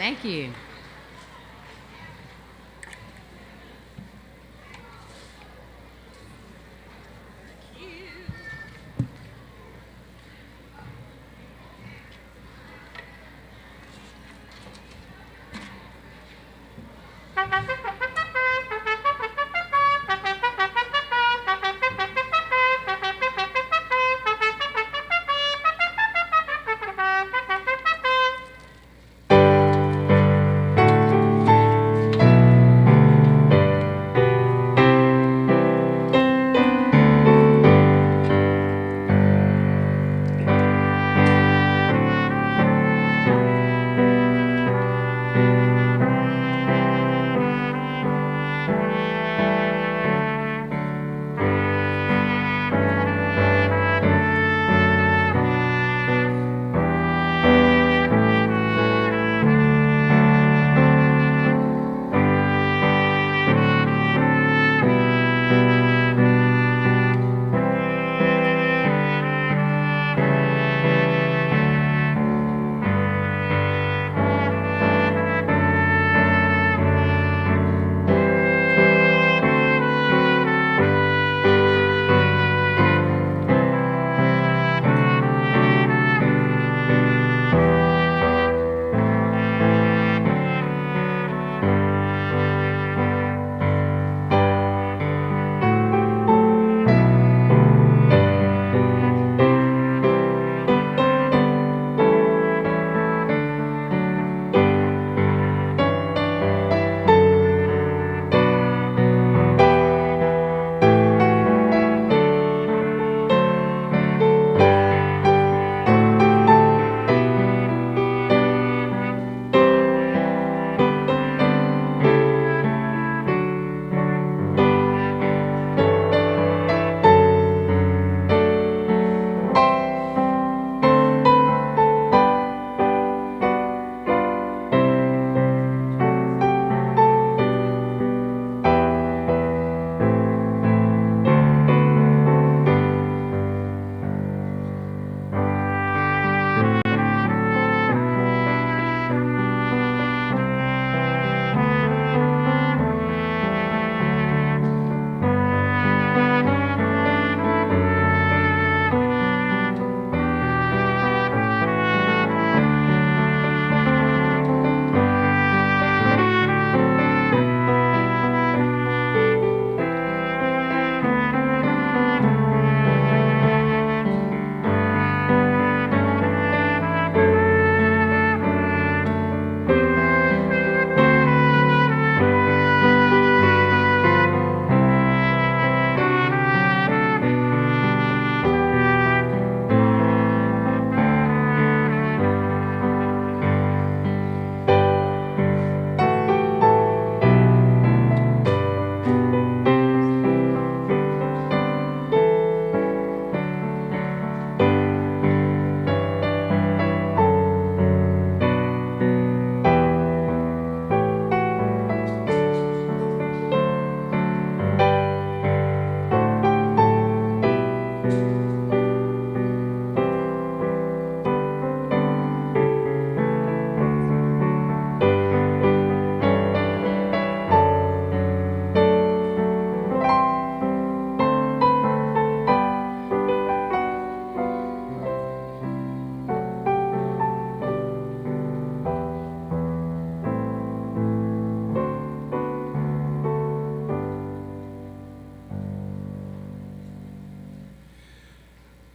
Thank you.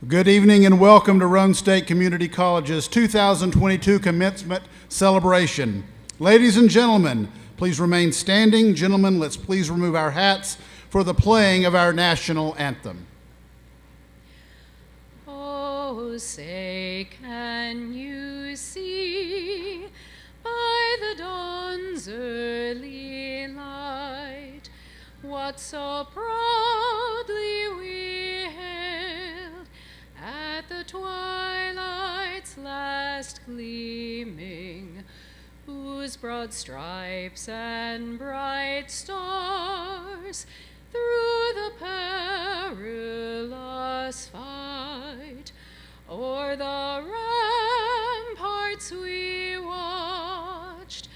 Good evening and welcome to Roane State Community College's 2022 Commencement Celebration. Ladies and gentlemen, please remain standing. Gentlemen, let's please remove our hats for the playing of our national anthem. Oh, say, can you see by the dawn's early light what so proudly we hailed at the twilight's last gleaming, whose broad stripes and bright stars through the perilous fight o'er the ramparts we watched,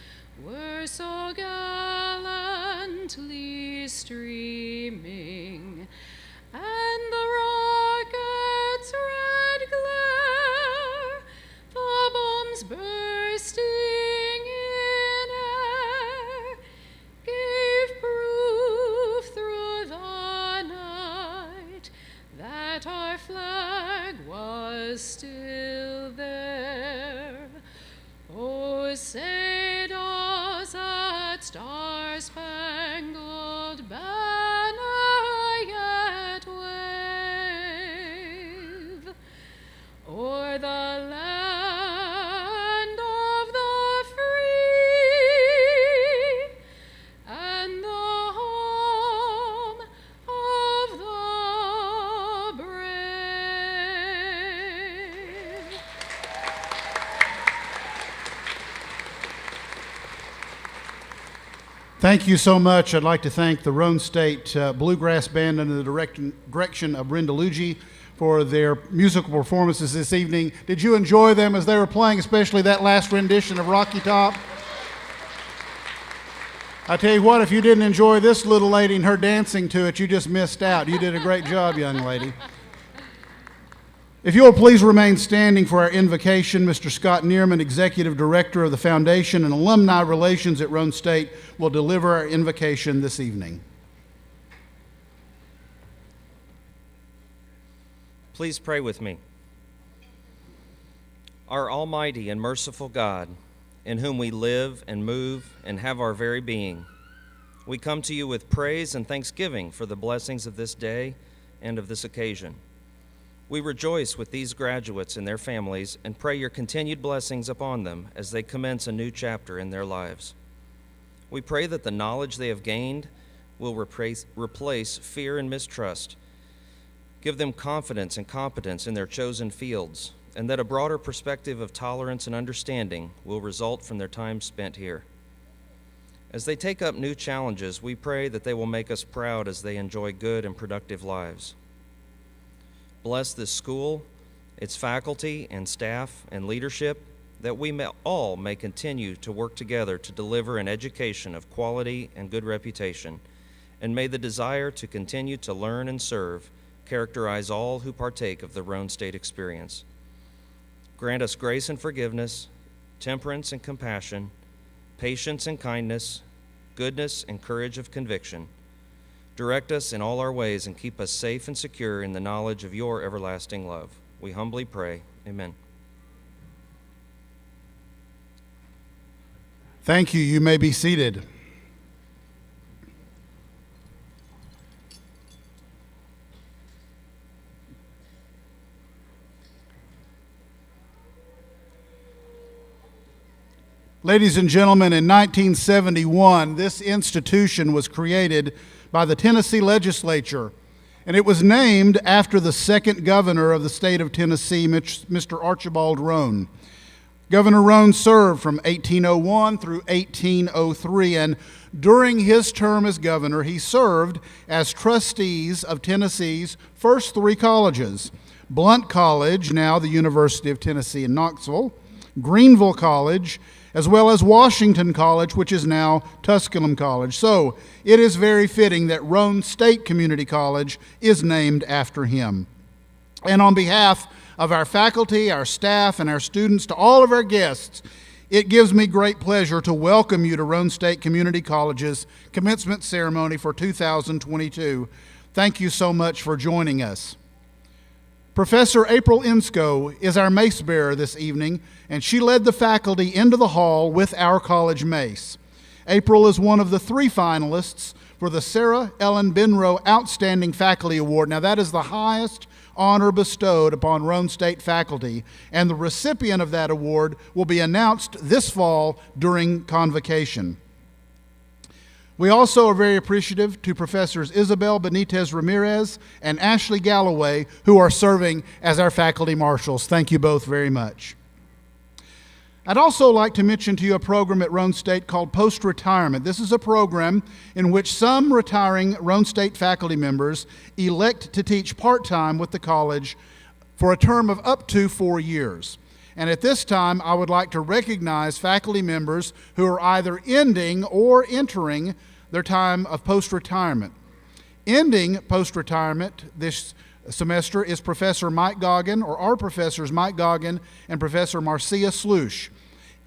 still there. Oh, say does that star-spangled banner yet wave o'er the land of the free and the home of the brave? Thank you so much. I'd like to thank the Roane State Bluegrass Band under the direction of Brenda Luigi for their musical performances this evening. Did you enjoy them as they were playing, especially that last rendition of Rocky Top? I tell you what, if you didn't enjoy this little lady and her dancing to it, you just missed out. You did a great job, young lady. If you will please remain standing for our invocation, Mr. Scott Neerman, Executive Director of the Foundation and Alumni Relations at Roane State, will deliver our invocation this evening. Please pray with me. Our almighty and merciful God, in whom we live and move and have our very being, we come to you with praise and thanksgiving for the blessings of this day and of this occasion. We rejoice with these graduates and their families and pray your continued blessings upon them as they commence a new chapter in their lives. We pray that the knowledge they have gained will replace fear and mistrust, give them confidence and competence in their chosen fields, and that a broader perspective of tolerance and understanding will result from their time spent here. As they take up new challenges, we pray that they will make us proud as they enjoy good and productive lives. Bless this school, its faculty and staff and leadership, that we all may continue to work together to deliver an education of quality and good reputation, and may the desire to continue to learn and serve characterize all who partake of the Roane State experience. Grant us grace and forgiveness, temperance and compassion, patience and kindness, goodness and courage of conviction. Direct us in all our ways and keep us safe and secure in the knowledge of your everlasting love. We humbly pray. Amen. Thank you. You may be seated. Ladies and gentlemen, in 1971, this institution was created by the Tennessee legislature, and it was named after the second governor of the state of Tennessee, Mr. Archibald Roane. Governor Roane served from 1801 through 1803, and during his term as governor, he served as trustees of Tennessee's first three colleges: Blount College, now the University of Tennessee in Knoxville, Greenville College, as well as Washington College, which is now Tusculum College. So it is very fitting that Roane State Community College is named after him. And on behalf of our faculty, our staff, and our students, to all of our guests, it gives me great pleasure to welcome you to Roane State Community College's commencement ceremony for 2022. Thank you so much for joining us. Professor April Insko is our mace bearer this evening, and she led the faculty into the hall with our college mace. April is one of the three finalists for the Sarah Ellen Benroe Outstanding Faculty Award. Now, that is the highest honor bestowed upon Roane State faculty, and the recipient of that award will be announced this fall during convocation. We also are very appreciative to Professors Isabel Benitez Ramirez and Ashley Galloway, who are serving as our faculty marshals. Thank you both very much. I'd also like to mention to you a program at Roane State called Post-Retirement. This is a program in which some retiring Roane State faculty members elect to teach part-time with the college for a term of up to 4 years. And at this time, I would like to recognize faculty members who are either ending or entering their time of post-retirement. Ending post-retirement this semester is Professor Mike Goggin, or our professors Mike Goggin and Professor Marcia Sluish.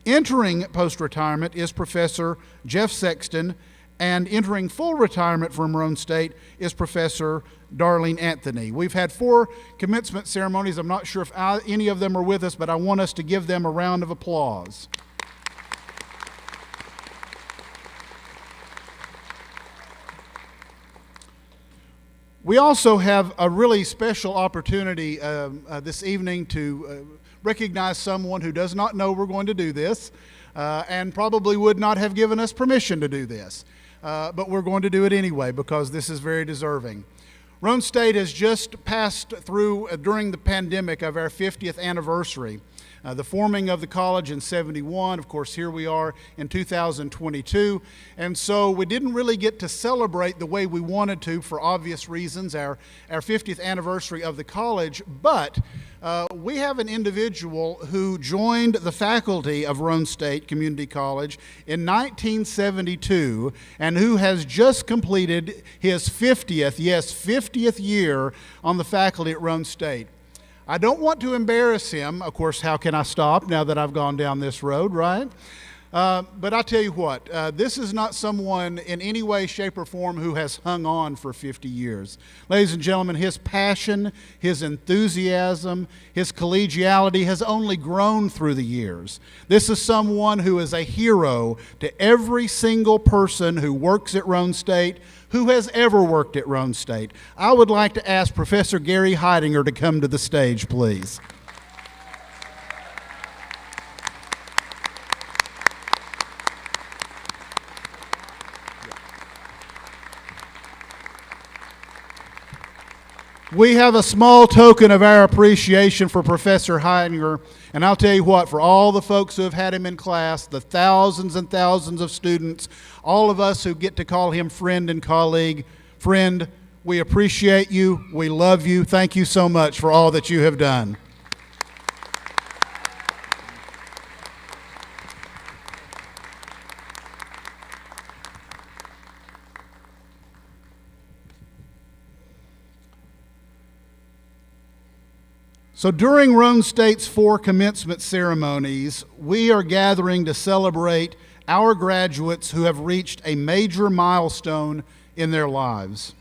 Entering post-retirement is Professor Jeff Sexton And entering full retirement from Roane State is Professor Darlene Anthony. We've had 4 commencement ceremonies. I'm not sure if any of them are with us, but I want us to give them a round of applause. We also have a really special opportunity this evening to recognize someone who does not know we're going to do this and probably would not have given us permission to do this. But we're going to do it anyway because this is very deserving. Roane State has just passed through, during the pandemic, of our 50th anniversary. The forming of the college in '71, of course, here we are in 2022, and so we didn't really get to celebrate the way we wanted to for obvious reasons, our 50th anniversary of the college, but we have an individual who joined the faculty of Roane State Community College in 1972 and who has just completed his 50th year on the faculty at Roane State. I don't want to embarrass him. Of course, how can I stop now that I've gone down this road, right? But I'll tell you what, this is not someone in any way, shape, or form who has hung on for 50 years. Ladies and gentlemen, his passion, his enthusiasm, his collegiality has only grown through the years. This is someone who is a hero to every single person who works at Roane State, who has ever worked at Roane State. I would like to ask Professor Gary Heidinger to come to the stage, please. We have a small token of our appreciation for Professor Heidinger, and I'll tell you what, for all the folks who have had him in class, the thousands and thousands of students, all of us who get to call him friend and colleague, friend, we appreciate you, we love you, thank you so much for all that you have done. So during Roane State's 4 commencement ceremonies, we are gathering to celebrate our graduates who have reached a major milestone in their lives.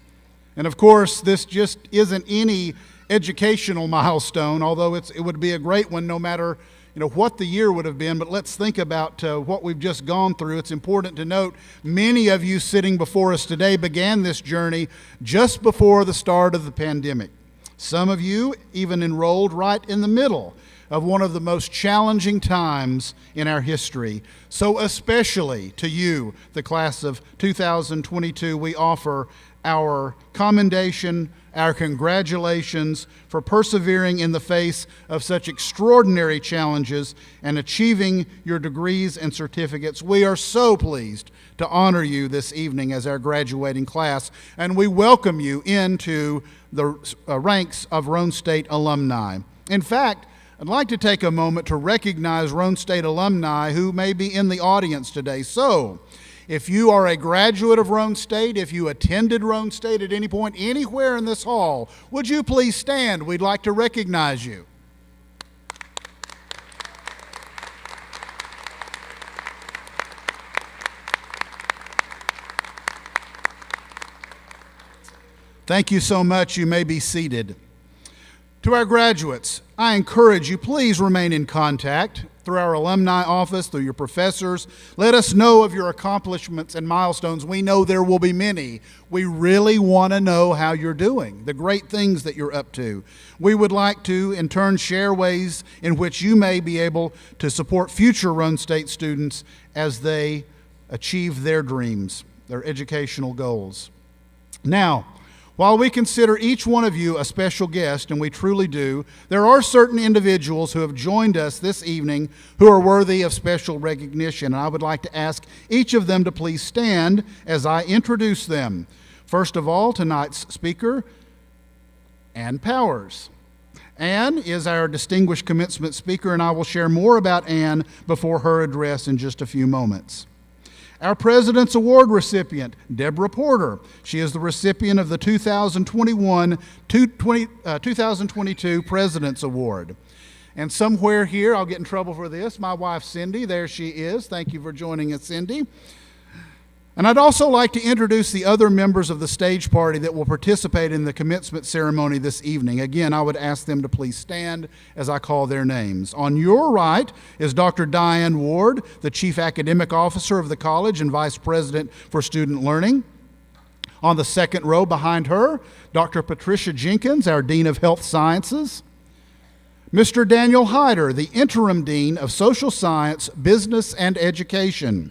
And of course, this just isn't any educational milestone, although it would be a great one no matter what the year would have been. But let's think about what we've just gone through. It's important to note many of you sitting before us today began this journey just before the start of the pandemic. Some of you even enrolled right in the middle of one of the most challenging times in our history. So especially to you, the class of 2022, we offer our commendation, our congratulations for persevering in the face of such extraordinary challenges and achieving your degrees and certificates. We are so pleased to honor you this evening as our graduating class, and we welcome you into the ranks of Roane State alumni. In fact, I'd like to take a moment to recognize Roane State alumni who may be in the audience today. So, if you are a graduate of Roane State, if you attended Roane State at any point anywhere in this hall, would you please stand? We'd like to recognize you. Thank you so much. You may be seated. To our graduates, I encourage you, please remain in contact through our alumni office, through your professors. Let us know of your accomplishments and milestones. We know there will be many. We really want to know how you're doing, the great things that you're up to. We would like to, in turn, share ways in which you may be able to support future Roane State students as they achieve their dreams, their educational goals. Now, while we consider each one of you a special guest, and we truly do, there are certain individuals who have joined us this evening who are worthy of special recognition, and I would like to ask each of them to please stand as I introduce them. First of all, tonight's speaker, Ann Powers. Ann is our distinguished commencement speaker, and I will share more about Ann before her address in just a few moments. Our President's Award recipient, Deborah Porter. She is the recipient of the 2022 President's Award. And somewhere here, I'll get in trouble for this, my wife Cindy, there she is. Thank you for joining us, Cindy. And I'd also like to introduce the other members of the stage party that will participate in the commencement ceremony this evening. Again, I would ask them to please stand as I call their names. On your right is Dr. Diane Ward, the Chief Academic Officer of the college and Vice President for Student Learning. On the second row behind her, Dr. Patricia Jenkins, our Dean of Health Sciences. Mr. Daniel Hyder, the Interim Dean of Social Science, Business, and Education.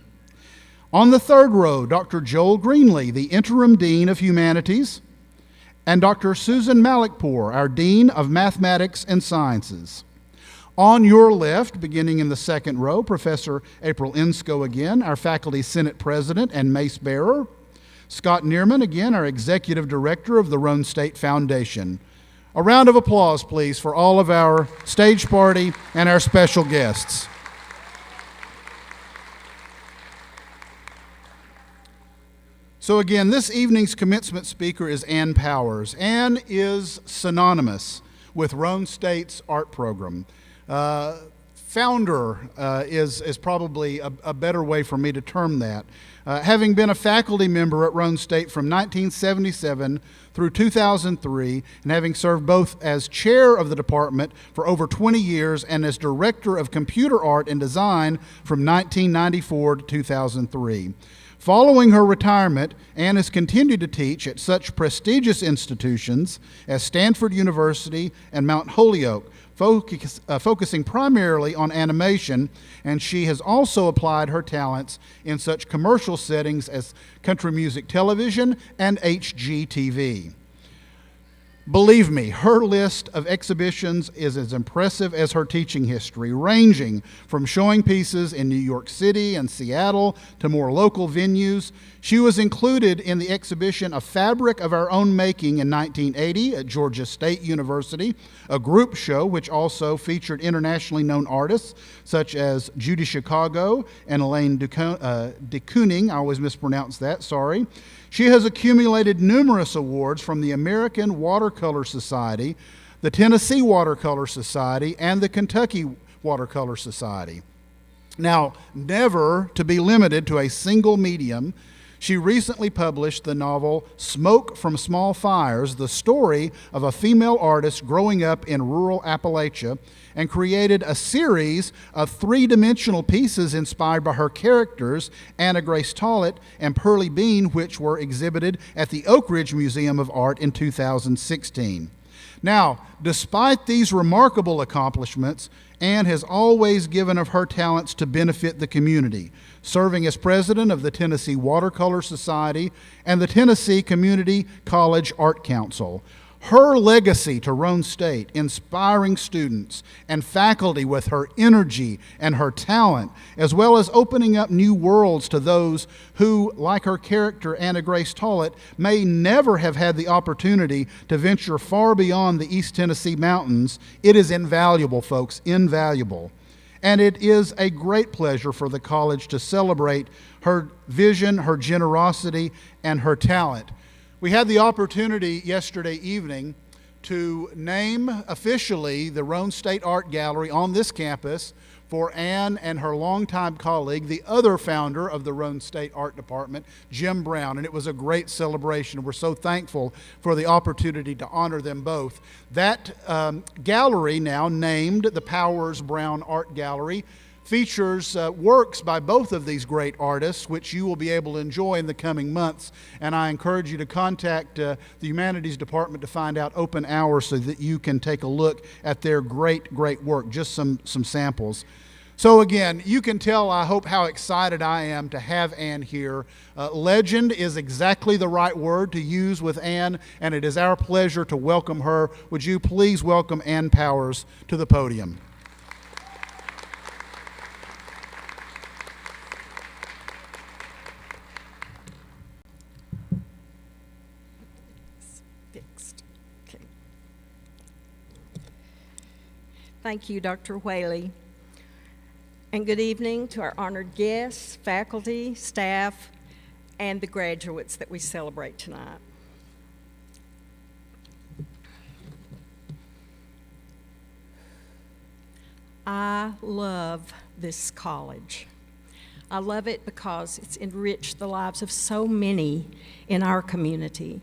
On the third row, Dr. Joel Greenlee, the Interim Dean of Humanities, and Dr. Susan Malikpour, our Dean of Mathematics and Sciences. On your left, beginning in the second row, Professor April Ensko again, our Faculty Senate President and Mace Bearer. Scott Neerman, again, our Executive Director of the Roane State Foundation. A round of applause, please, for all of our stage party and our special guests. So again, this evening's commencement speaker is Ann Powers. Ann is synonymous with Roane State's art program. Founder is probably a better way for me to term that. Having been a faculty member at Roane State from 1977 through 2003, and having served both as chair of the department for over 20 years and as director of computer art and design from 1994 to 2003. Following her retirement, Ann has continued to teach at such prestigious institutions as Stanford University and Mount Holyoke, focusing primarily on animation, and she has also applied her talents in such commercial settings as country music television and HGTV. Believe me, her list of exhibitions is as impressive as her teaching history, ranging from showing pieces in New York City and Seattle to more local venues. She was included in the exhibition A Fabric of Our Own Making in 1980 at Georgia State University, a group show which also featured internationally known artists such as Judy Chicago and Elaine de Kooning. I always mispronounce that, sorry. She has accumulated numerous awards from the American Watercolor Society, the Tennessee Watercolor Society, and the Kentucky Watercolor Society. Now, never to be limited to a single medium, she recently published the novel Smoke from Small Fires, the story of a female artist growing up in rural Appalachia, and created a series of three-dimensional pieces inspired by her characters, Anna Grace Tollett and Pearlie Bean, which were exhibited at the Oak Ridge Museum of Art in 2016. Now, despite these remarkable accomplishments, Ann has always given of her talents to benefit the community, serving as president of the Tennessee Watercolor Society and the Tennessee Community College Art Council. Her legacy to Roane State, inspiring students and faculty with her energy and her talent, as well as opening up new worlds to those who, like her character Anna Grace Tollett, may never have had the opportunity to venture far beyond the East Tennessee mountains. It is invaluable, folks, invaluable. And it is a great pleasure for the college to celebrate her vision, her generosity, and her talent. We had the opportunity yesterday evening to name officially the Roane State Art Gallery on this campus for Ann and her longtime colleague, the other founder of the Roane State Art Department, Jim Brown, and it was a great celebration. We're so thankful for the opportunity to honor them both. That gallery, now named the Powers Brown Art Gallery, features works by both of these great artists, which you will be able to enjoy in the coming months. And I encourage you to contact the Humanities Department to find out open hours so that you can take a look at their great work, just some samples. So again, you can tell, I hope, how excited I am to have Ann here. Legend is exactly the right word to use with Ann, and it is our pleasure to welcome her. Would you please welcome Ann Powers to the podium? Thank you, Dr. Whaley. And good evening to our honored guests, faculty, staff, and the graduates that we celebrate tonight. I love this college. I love it because it's enriched the lives of so many in our community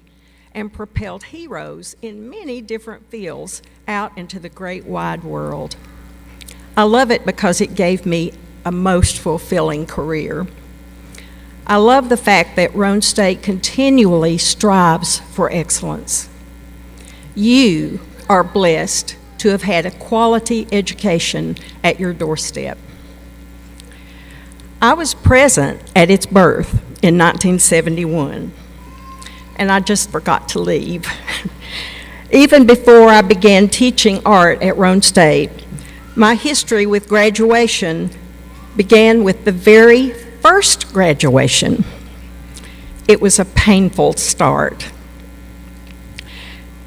and propelled heroes in many different fields out into the great wide world. I love it because it gave me a most fulfilling career. I love the fact that Roane State continually strives for excellence. You are blessed to have had a quality education at your doorstep. I was present at its birth in 1971, and I just forgot to leave. Even before I began teaching art at Roane State, my history with graduation began with the very first graduation. It was a painful start.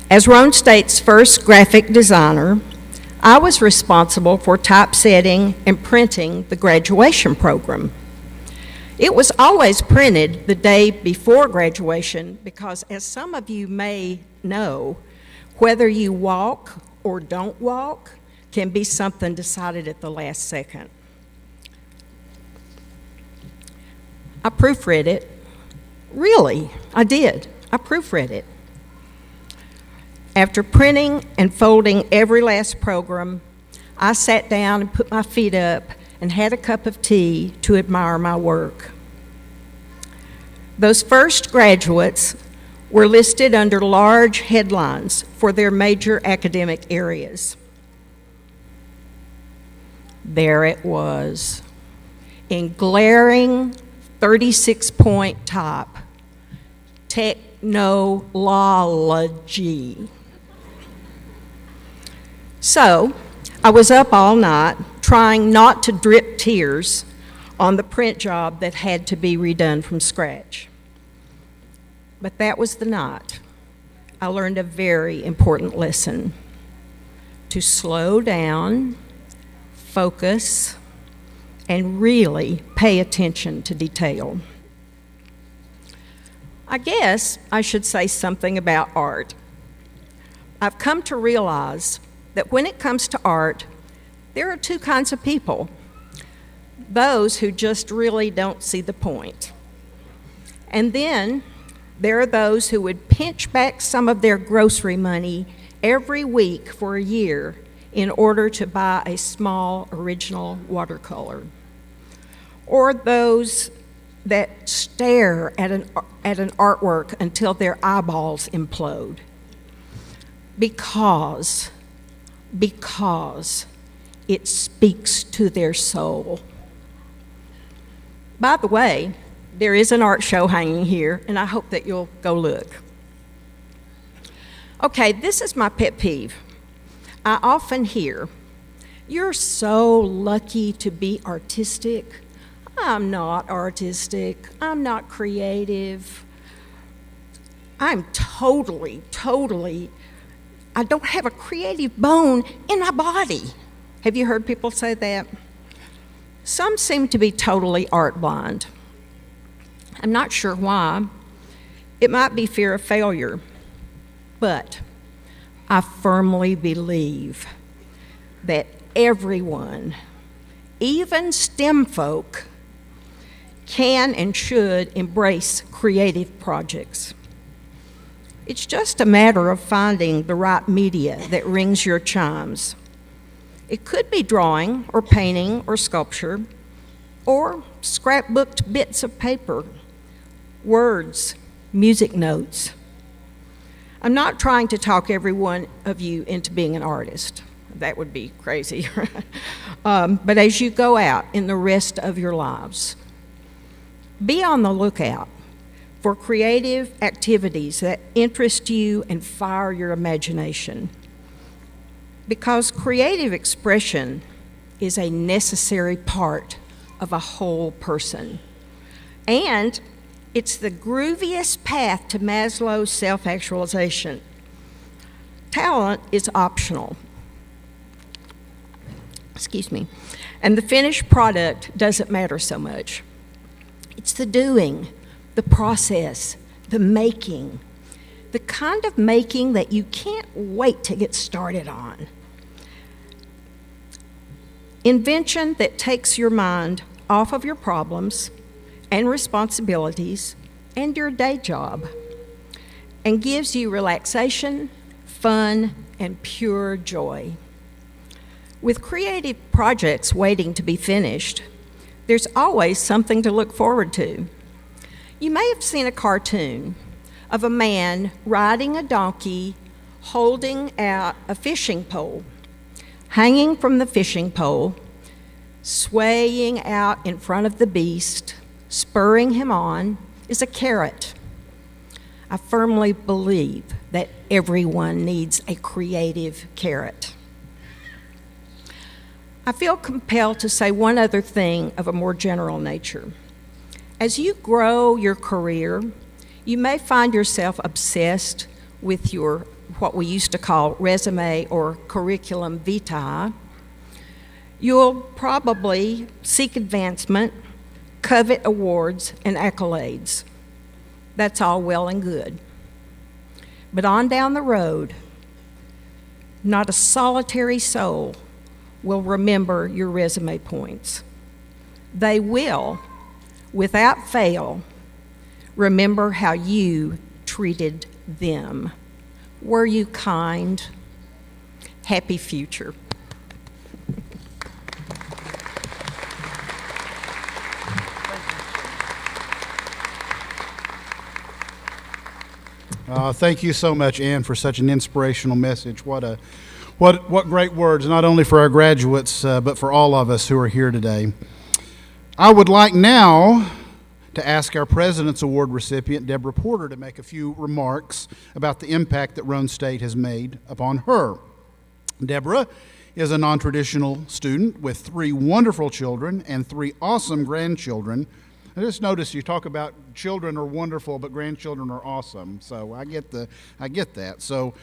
As Roane State's first graphic designer, I was responsible for typesetting and printing the graduation program. It was always printed the day before graduation because, as some of you may know, whether you walk or don't walk can be something decided at the last second. I proofread it. Really, I did. I proofread it. After printing and folding every last program, I sat down and put my feet up and had a cup of tea to admire my work. Those first graduates were listed under large headlines for their major academic areas. There it was, in glaring 36-point type, technology. So, I was up all night trying not to drip tears on the print job that had to be redone from scratch. But that was the night I learned a very important lesson: to slow down, focus, and really pay attention to detail. I guess I should say something about art. I've come to realize that when it comes to art, there are two kinds of people: those who just really don't see the point. And then there are those who would pinch back some of their grocery money every week for a year in order to buy a small original watercolor. Or those that stare at an artwork until their eyeballs implode. Because it speaks to their soul. By the way, there is an art show hanging here, and I hope that you'll go look. Okay, this is my pet peeve. I often hear, "You're so lucky to be artistic." I'm not artistic. I'm not creative. I'm totally, I don't have a creative bone in my body. Have you heard people say that? Some seem to be totally art blind. I'm not sure why. It might be fear of failure, but I firmly believe that everyone, even STEM folk, can and should embrace creative projects. It's just a matter of finding the right media that rings your chimes. It could be drawing or painting or sculpture or scrapbooked bits of paper, words, music notes. I'm not trying to talk every one of you into being an artist. That would be crazy. But as you go out in the rest of your lives, be on the lookout for creative activities that interest you and fire your imagination. Because creative expression is a necessary part of a whole person. And it's the grooviest path to Maslow's self-actualization. Talent is optional. Excuse me. And the finished product doesn't matter so much. It's the doing, the process, the making, the kind of making that you can't wait to get started on. Invention that takes your mind off of your problems and responsibilities and your day job and gives you relaxation, fun, and pure joy. With creative projects waiting to be finished, there's always something to look forward to. You may have seen a cartoon of a man riding a donkey holding out a fishing pole. Hanging from the fishing pole, swaying out in front of the beast, spurring him on, is a carrot. I firmly believe that everyone needs a creative carrot. I feel compelled to say one other thing of a more general nature. As you grow your career, you may find yourself obsessed with your what we used to call resume or curriculum vitae. You'll probably seek advancement, covet awards and accolades. That's all well and good. But on down the road, not a solitary soul will remember your resume points. They will, without fail, remember how you treated them. Were you kind? Happy future. Thank you so much, Ann, for such an inspirational message. What great words, not only for our graduates, but for all of us who are here today. I would like now to ask our President's Award recipient, Deborah Porter, to make a few remarks about the impact that Roane State has made upon her. Deborah is a non-traditional student with 3 wonderful children and 3 awesome grandchildren. I just noticed you talk about children are wonderful, but grandchildren are awesome. So I get that. So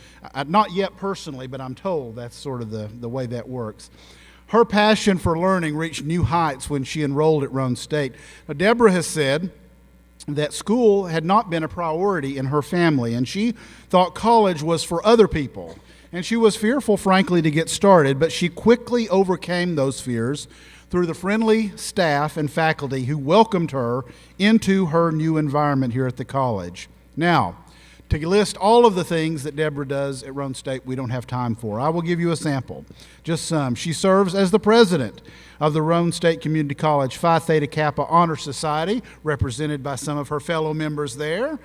not yet personally, but I'm told that's sort of the way that works. Her passion for learning reached new heights when she enrolled at Roane State. Now, Deborah has said that school had not been a priority in her family, and she thought college was for other people. And she was fearful, frankly, to get started, but she quickly overcame those fears through the friendly staff and faculty who welcomed her into her new environment here at the college. Now, to list all of the things that Deborah does at Roane State, we don't have time for. I will give you a sample, just some. She serves as the president of the Roane State Community College Phi Theta Kappa Honor Society, represented by some of her fellow members there.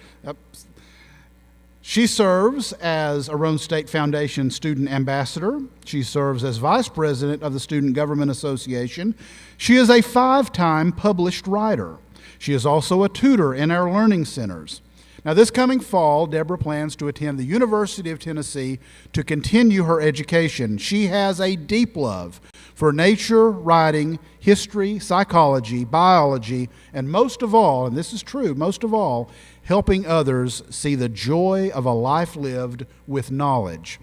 She serves as a Roane State Foundation student ambassador. She serves as vice president of the Student Government Association. She is a 5-time published writer. She is also a tutor in our learning centers. Now, this coming fall, Deborah plans to attend the University of Tennessee to continue her education. She has a deep love for nature, writing, history, psychology, biology, and most of all, and this is true, most of all, helping others see the joy of a life lived with knowledge.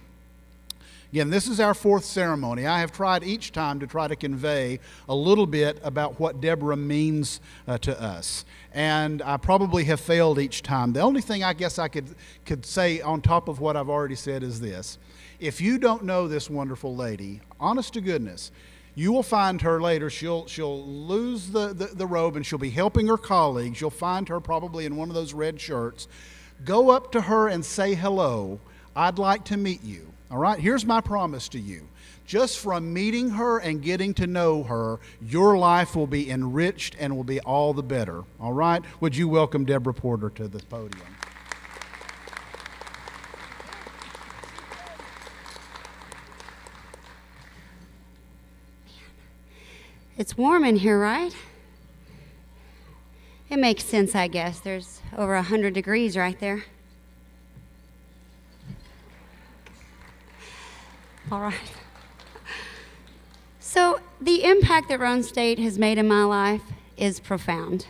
Again, this is our 4th ceremony. I have tried each time to try to convey a little bit about what Deborah means to us. And I probably have failed each time. The only thing I guess I could say on top of what I've already said is this. If you don't know this wonderful lady, honest to goodness, you will find her later. She'll lose the robe and she'll be helping her colleagues. You'll find her probably in one of those red shirts. Go up to her and say hello. I'd like to meet you. All right, here's my promise to you. Just from meeting her and getting to know her, your life will be enriched and will be all the better. All right? Would you welcome Deborah Porter to the podium? It's warm in here, right? It makes sense, I guess. There's over 100 degrees right there. All right. So the impact that Roane State has made in my life is profound.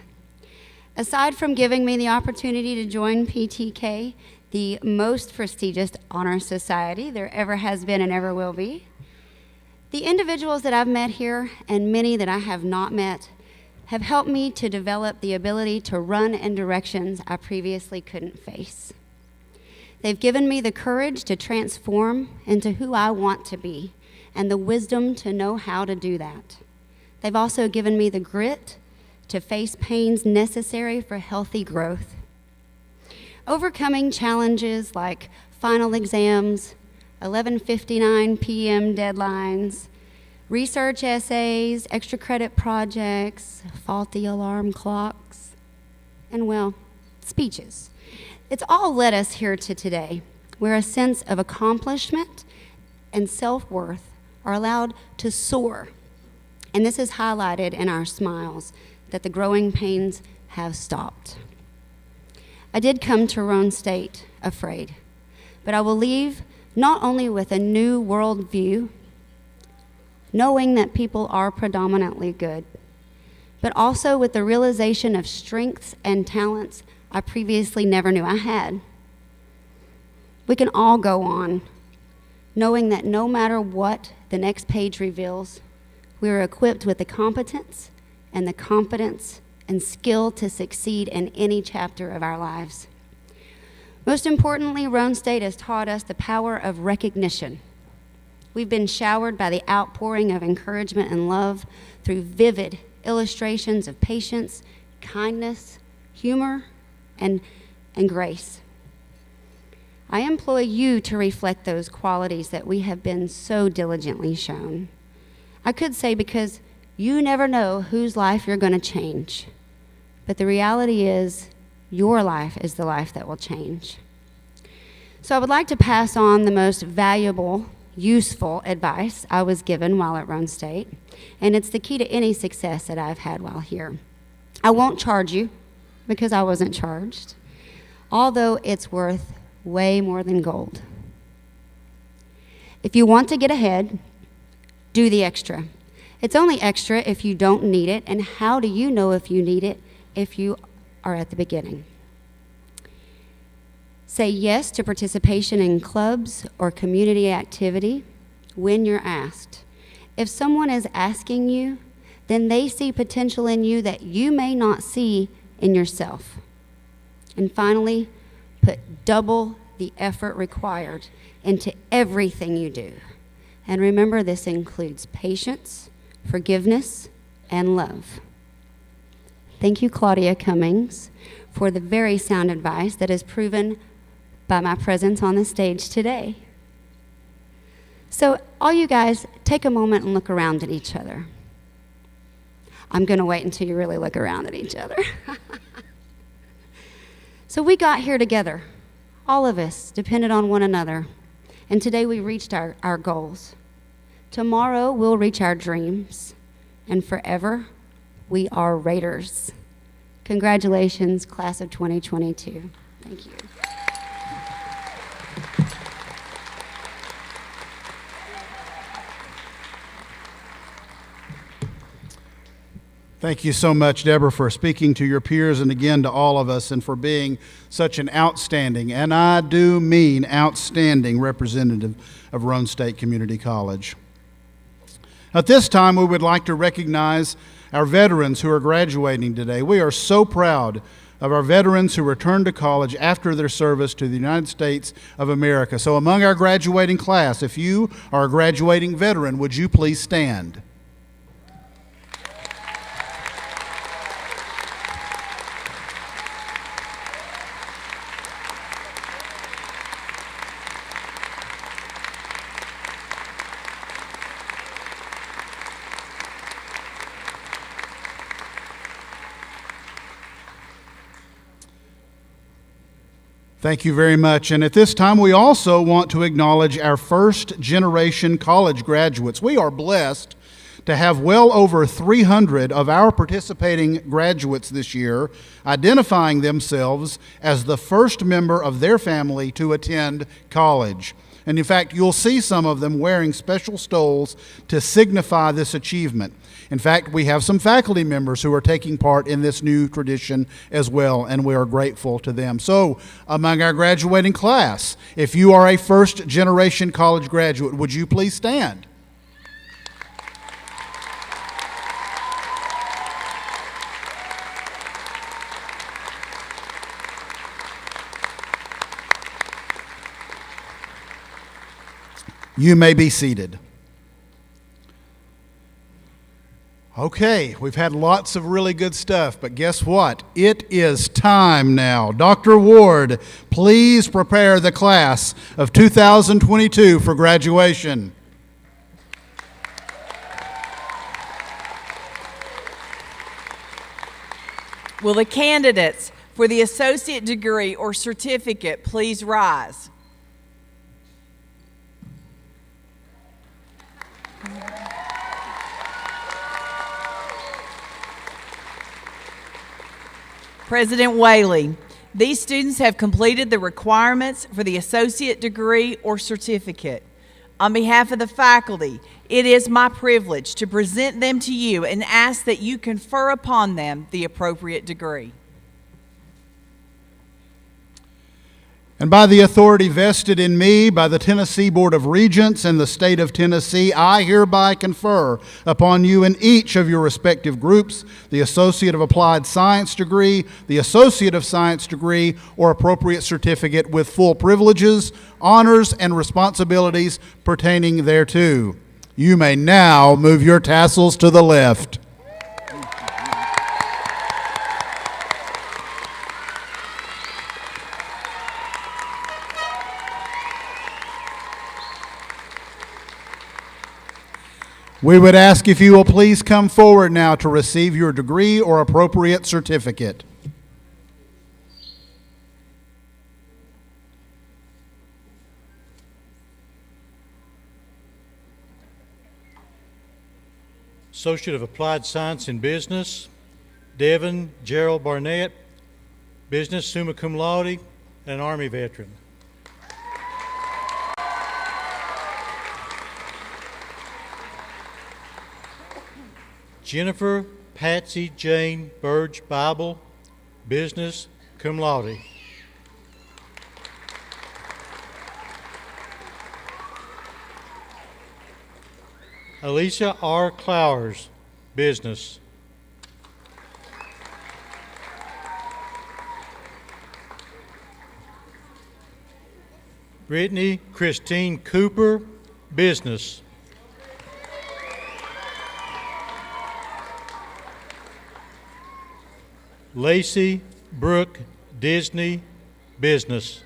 Aside from giving me the opportunity to join PTK, the most prestigious honor society there ever has been and ever will be, the individuals that I've met here and many that I have not met have helped me to develop the ability to run in directions I previously couldn't face. They've given me the courage to transform into who I want to be and the wisdom to know how to do that. They've also given me the grit to face pains necessary for healthy growth. Overcoming challenges like final exams, 11:59 p.m. deadlines, research essays, extra credit projects, faulty alarm clocks, and, well, speeches. It's all led us here to today, where a sense of accomplishment and self-worth are allowed to soar. And this is highlighted in our smiles that the growing pains have stopped. I did come to Roan State afraid, but I will leave not only with a new worldview, knowing that people are predominantly good, but also with the realization of strengths and talents I previously never knew I had. We can all go on, knowing that no matter what the next page reveals, we are equipped with the competence and the confidence and skill to succeed in any chapter of our lives. Most importantly, Roan State has taught us the power of recognition. We've been showered by the outpouring of encouragement and love through vivid illustrations of patience, kindness, humor, and grace. I implore you to reflect those qualities that we have been so diligently shown. I could say because you never know whose life you're going to change, but the reality is your life is the life that will change. So I would like to pass on the most valuable, useful advice I was given while at Roan State, and it's the key to any success that I've had while here. I won't charge you because I wasn't charged, although it's worth way more than gold. If you want to get ahead, do the extra. It's only extra if you don't need it, and how do you know if you need it if you are at the beginning? Say yes to participation in clubs or community activity when you're asked. If someone is asking you, then they see potential in you that you may not see in yourself. And finally, put double the effort required into everything you do. And remember, this includes patience, forgiveness, and love. Thank you, Claudia Cummings, for the very sound advice that is proven by my presence on the stage today. So all you guys, take a moment and look around at each other. I'm going to wait until you really look around at each other. So we got here together. All of us depended on one another. And today we reached our goals. Tomorrow we'll reach our dreams. And forever, we are Raiders. Congratulations, class of 2022. Thank you. Thank you so much, Deborah, for speaking to your peers and again to all of us, and for being such an outstanding, and I do mean outstanding, representative of Roan State Community College. At this time, we would like to recognize our veterans who are graduating today. We are so proud of our veterans who returned to college after their service to the United States of America. So among our graduating class, if you are a graduating veteran, would you please stand? Thank you very much. And at this time, we also want to acknowledge our first generation college graduates. We are blessed to have well over 300 of our participating graduates this year identifying themselves as the first member of their family to attend college. And in fact, you'll see some of them wearing special stoles to signify this achievement. In fact, we have some faculty members who are taking part in this new tradition as well, and we are grateful to them. So, among our graduating class, if you are a first-generation college graduate, would you please stand? You may be seated. Okay, we've had lots of really good stuff, but guess what? It is time now. Dr. Ward, please prepare the class of 2022 for graduation. Will the candidates for the associate degree or certificate please rise? President Whaley, these students have completed the requirements for the associate degree or certificate. On behalf of the faculty, it is my privilege to present them to you and ask that you confer upon them the appropriate degree. And by the authority vested in me by the Tennessee Board of Regents and the state of Tennessee, I hereby confer upon you in each of your respective groups the Associate of Applied Science degree, the Associate of Science degree, or appropriate certificate with full privileges, honors, and responsibilities pertaining thereto. You may now move your tassels to the left. We would ask if you will please come forward now to receive your degree or appropriate certificate. Associate of Applied Science in Business, Devin Gerald Barnett, Business, summa cum laude, and an Army veteran. Jennifer Patsy Jane Burge Bible, Business, cum laude. Alicia R. Clowers, Business. Brittany Christine Cooper, Business. Lacey Brooke Disney, Business.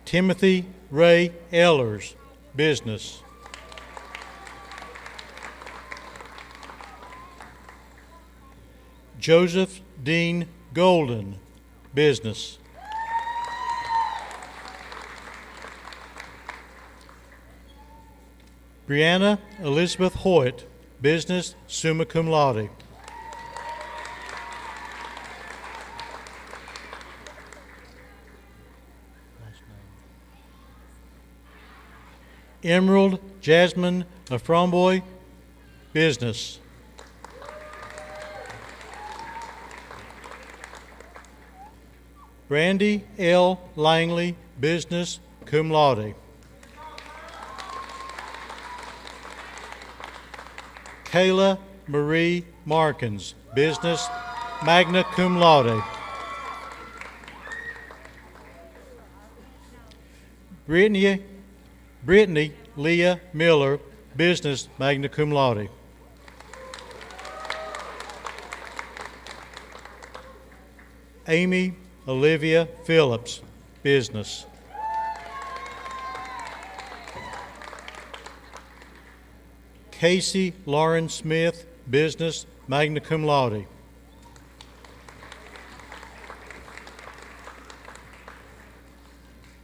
Timothy Ray Ehlers, Business. Joseph Dean Golden, Business. Brianna Elizabeth Hoyt, Business, summa cum laude. Emerald Jasmine Laframboy, Business. Brandy L. Langley, Business, cum laude. Kayla Marie Markins, Business, magna cum laude. Brittany Leah Miller, Business, magna cum laude. Amy Olivia Phillips, Business. Casey Lauren Smith, Business, magna cum laude.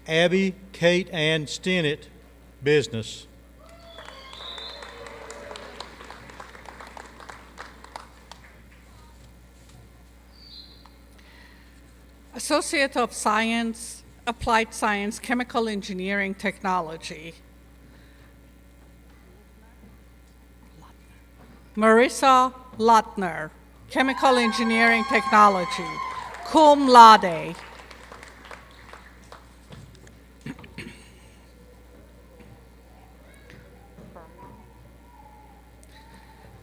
Abby Kate Ann Stinnett, Business. Associate of Science, Applied Science, Chemical Engineering Technology. Marissa Lotner, Chemical Engineering Technology, cum laude.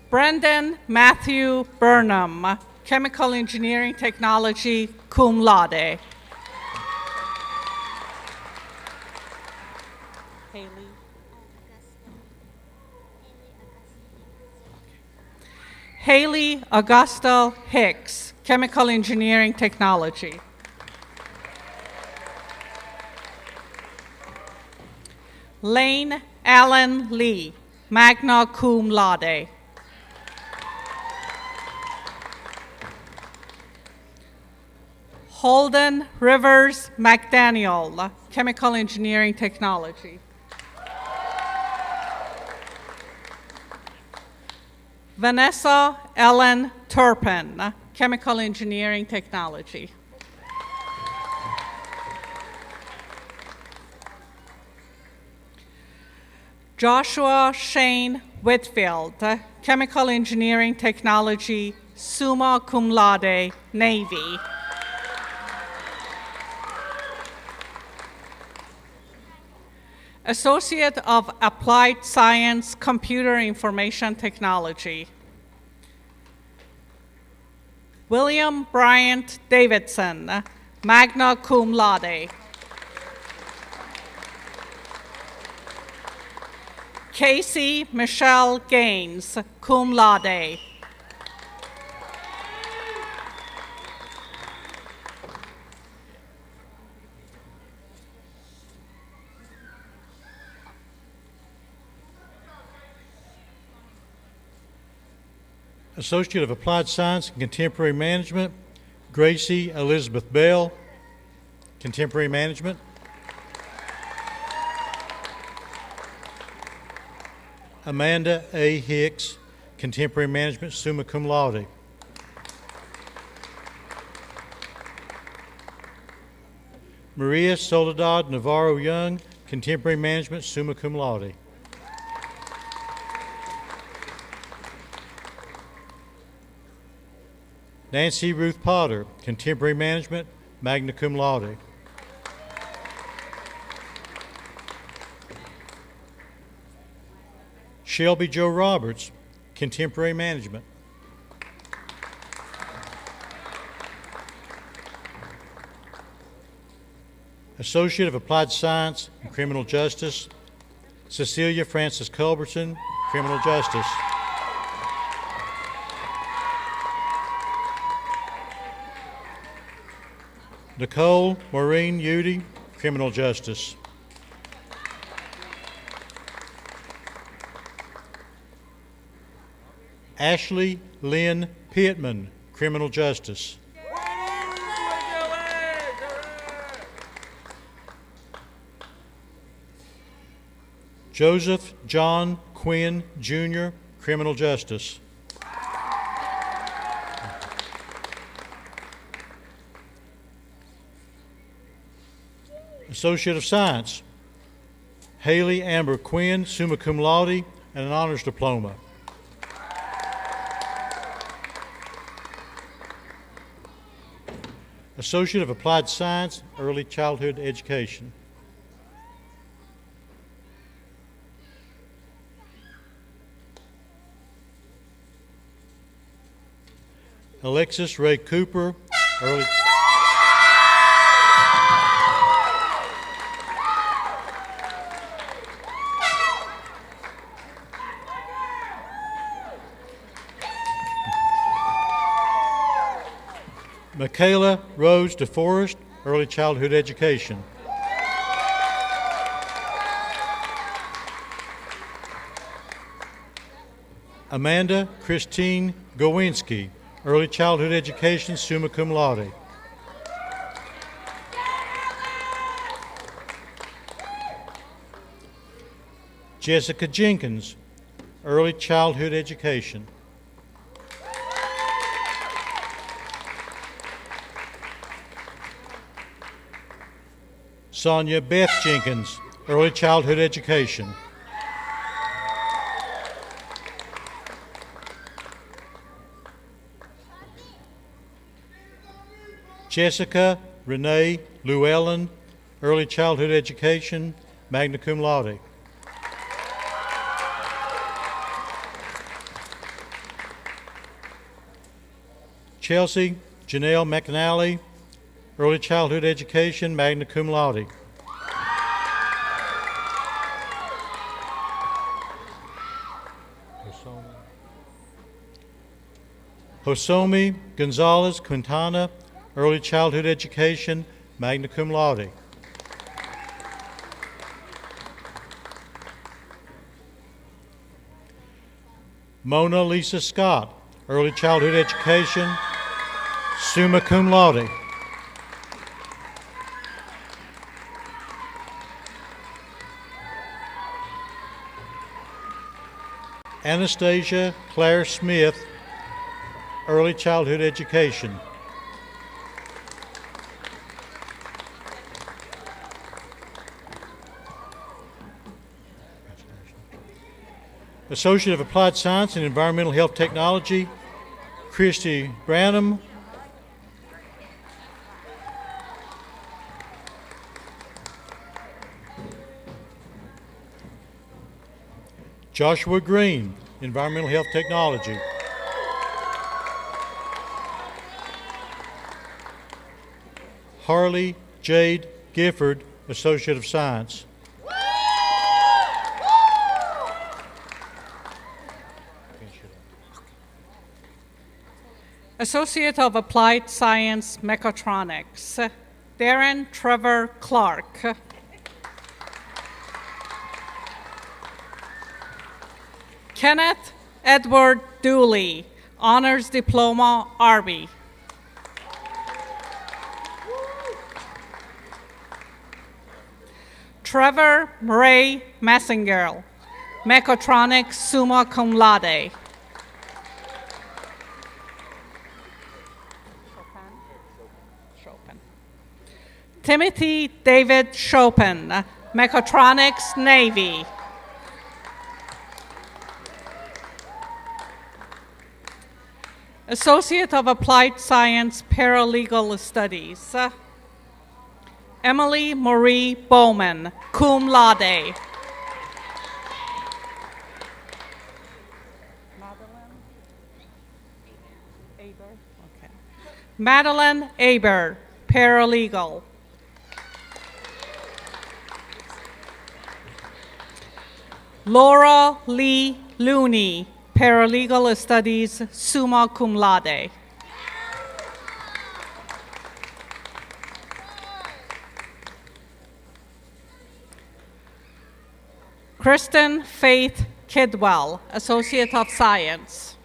Brendan Matthew Burnham, Chemical Engineering Technology, cum laude. Haley Augusta Hicks, Chemical Engineering Technology. Lane Allen Lee, magna cum laude. Holden Rivers McDaniel, Chemical Engineering Technology. Vanessa Ellen Turpin, Chemical Engineering Technology. Joshua Shane Whitfield, Chemical Engineering Technology, summa cum laude, Navy. Associate of Applied Science, Computer Information Technology. William Bryant Davidson, magna cum laude. Casey Michelle Gaines, cum laude. Associate of Applied Science and Contemporary Management, Gracie Elizabeth Bell, Contemporary Management. Amanda A. Hicks, Contemporary Management, summa cum laude. Maria Soledad Navarro Young, Contemporary Management, summa cum laude. Nancy Ruth Potter, Contemporary Management, magna cum laude. Shelby Joe Roberts, Contemporary Management. Associate of Applied Science and Criminal Justice, Cecilia Frances Culbertson, Criminal Justice. Nicole Maureen Udy, Criminal Justice. Ashley Lynn Pittman, Criminal Justice. Joseph John Quinn, Jr., Criminal Justice. Associate of Science, Haley Amber Quinn, summa cum laude, and an honors diploma. Associate of Applied Science, Early Childhood Education. Alexis Ray Cooper, Early... Michaela Rose DeForest, Early Childhood Education. Amanda Christine Gowinski, Early Childhood Education, summa cum laude. Jessica Jenkins, Early Childhood Education. Sonia Beth Jenkins, Early Childhood Education. Jessica Renee Llewellyn, Early Childhood Education, magna cum laude. Chelsea Janelle McNally, Early Childhood Education, magna cum laude. Hosomi Gonzalez Quintana, Early Childhood Education, magna cum laude. Mona Lisa Scott, Early Childhood Education, summa cum laude. Anastasia Claire Smith, Early Childhood Education. Associate of Applied Science and Environmental Health Technology, Christy Branham. Joshua Green, Environmental Health Technology. Harley Jade Gifford, Associate of Science. Associate of Applied Science, Mechatronics, Darren Trevor Clark. Kenneth Edward Dooley, Honors Diploma, Army. Trevor Ray Messinger, Mechatronics, summa cum laude. Timothy David Chopin, Mechatronics, Navy. Associate of Applied Science, Paralegal Studies. Emily Marie Bowman, cum laude. Madeline Aber, paralegal. Laura Lee Looney, paralegal studies, summa cum laude. Kristen Faith Kidwell, Associate of Science.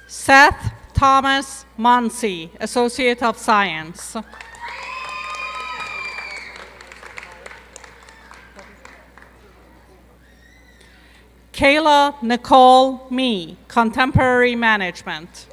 Seth Thomas Muncy, Associate of Science. Kayla Nicole Me, Contemporary Management.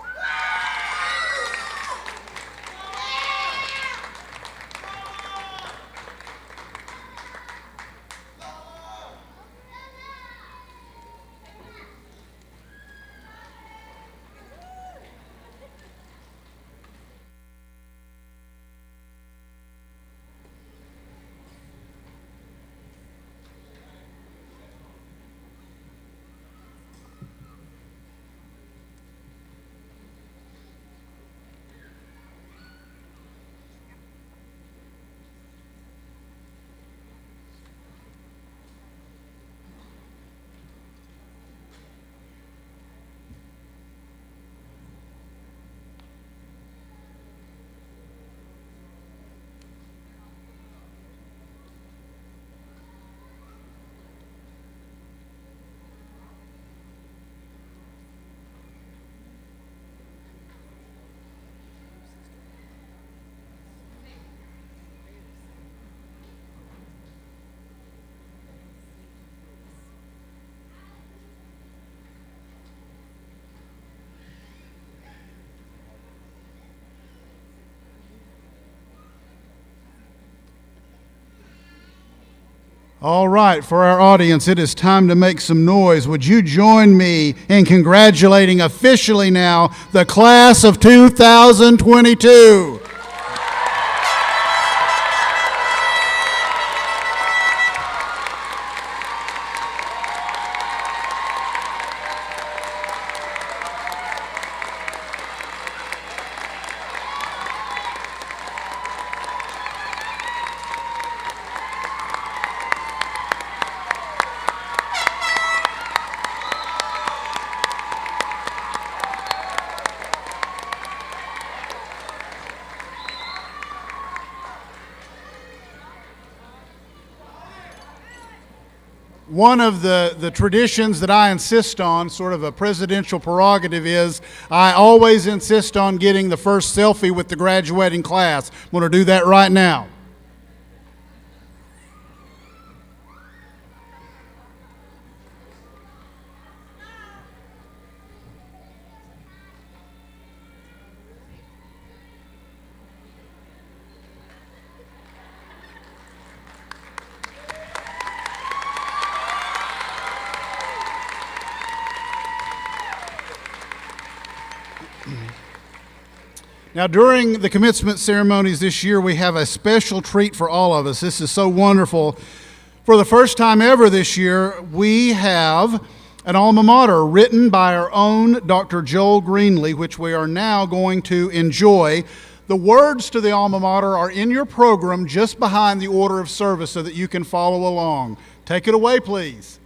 All right, for our audience, it is time to make some noise. Would you join me in congratulating officially now the class of 2022? One of the traditions that I insist on, sort of a presidential prerogative, is I always insist on getting the first selfie with the graduating class. I'm going to do that right now. Now, during the commencement ceremonies this year, we have a special treat for all of us. This is so wonderful. For the first time ever this year, we have an alma mater written by our own Dr. Joel Greenlee, which we are now going to enjoy. The words to the alma mater are in your program just behind the order of service so that you can follow along. Take it away, please.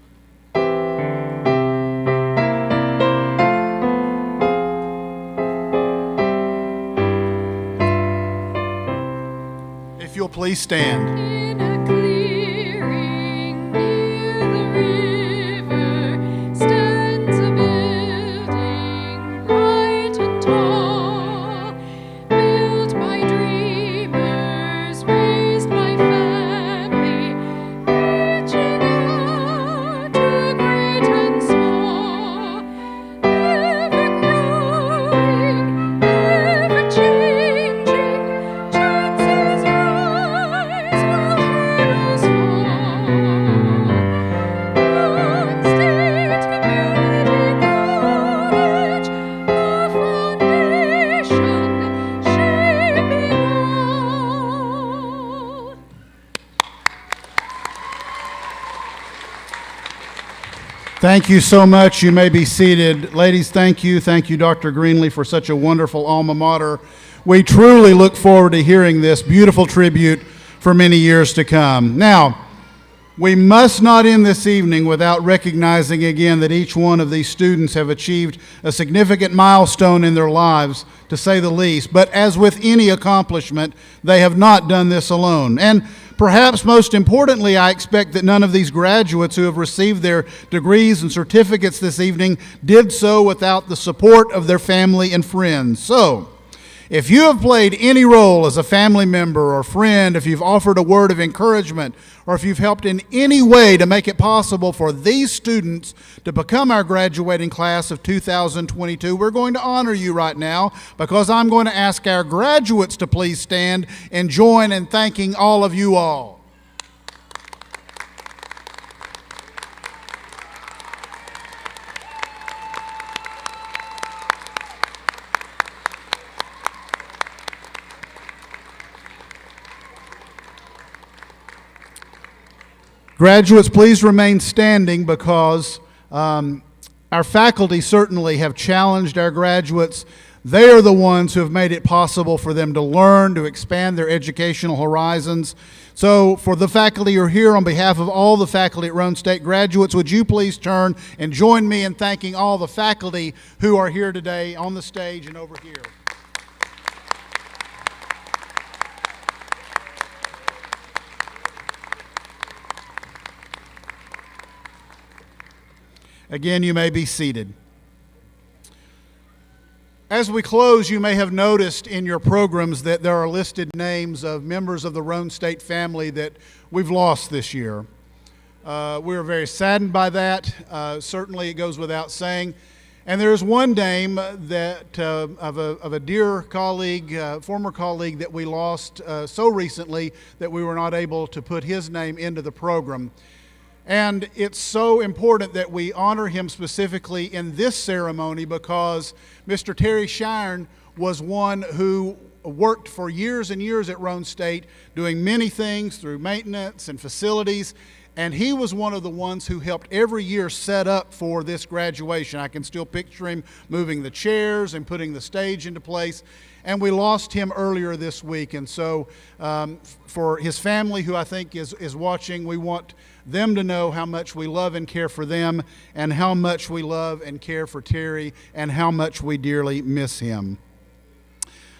If you'll please stand. In a clearing near the river stands a building bright and tall, built by dreamers, raised by family, reaching out to great and small, ever growing, ever changing, chances rise while hurdles fall. One State Community College, the foundation shaping all. Thank you so much. You may be seated. Ladies, thank you. Thank you, Dr. Greenlee, for such a wonderful alma mater. We truly look forward to hearing this beautiful tribute for many years to come. Now, we must not end this evening without recognizing again that each one of these students have achieved a significant milestone in their lives, to say the least. But as with any accomplishment, they have not done this alone. And perhaps most importantly, I expect that none of these graduates who have received their degrees and certificates this evening did so without the support of their family and friends. So, if you have played any role as a family member or friend, if you've offered a word of encouragement, or if you've helped in any way to make it possible for these students to become our graduating class of 2022, we're going to honor you right now because I'm going to ask our graduates to please stand and join in thanking all of you all. Graduates, please remain standing because our faculty certainly have challenged our graduates. They are the ones who have made it possible for them to learn, to expand their educational horizons. So for the faculty who are here, on behalf of all the faculty at Roane State, graduates, would you please turn and join me in thanking all the faculty who are here today on the stage and over here. Again, you may be seated. As we close, you may have noticed in your programs that there are listed names of members of the Roane State family that we've lost this year. We are very saddened by that. Certainly, it goes without saying. And there is one name that of a dear colleague, former colleague that we lost so recently that we were not able to put his name into the program. And it's so important that we honor him specifically in this ceremony because Mr. Terry Shirn was one who worked for years and years at Roane State doing many things through maintenance and facilities, and he was one of the ones who helped every year set up for this graduation. I can still picture him moving the chairs and putting the stage into place. And we lost him earlier this week. And so for his family, who I think is watching, we want them to know how much we love and care for them and how much we love and care for Terry and how much we dearly miss him.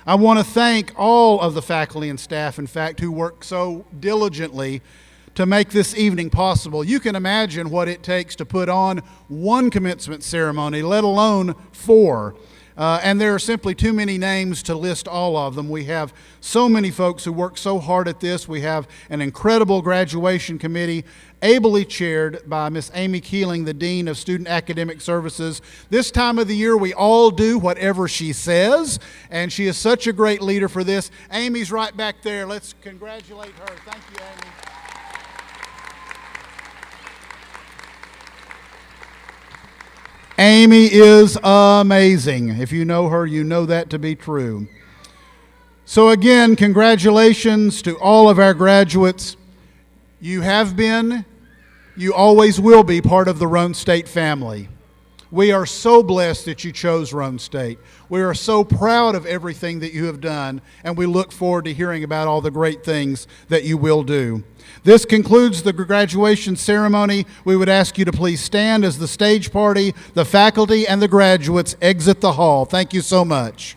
I want to thank all of the faculty and staff, in fact, who work so diligently to make this evening possible. You can imagine what it takes to put on one commencement ceremony, let alone 4. And there are simply too many names to list all of them. We have so many folks who work so hard at this. We have an incredible graduation committee, ably chaired by Miss Amy Keeling, the Dean of Student Academic Services. This time of the year, we all do whatever she says, and she is such a great leader for this. Amy's right back there. Let's congratulate her. Thank you, Amy. Amy is amazing. If you know her, you know that to be true. So again, congratulations to all of our graduates. You have been, you always will be part of the Roan State family. We are so blessed that you chose Roan State. We are so proud of everything that you have done, and we look forward to hearing about all the great things that you will do. This concludes the graduation ceremony. We would ask you to please stand as the stage party, the faculty, and the graduates exit the hall. Thank you so much.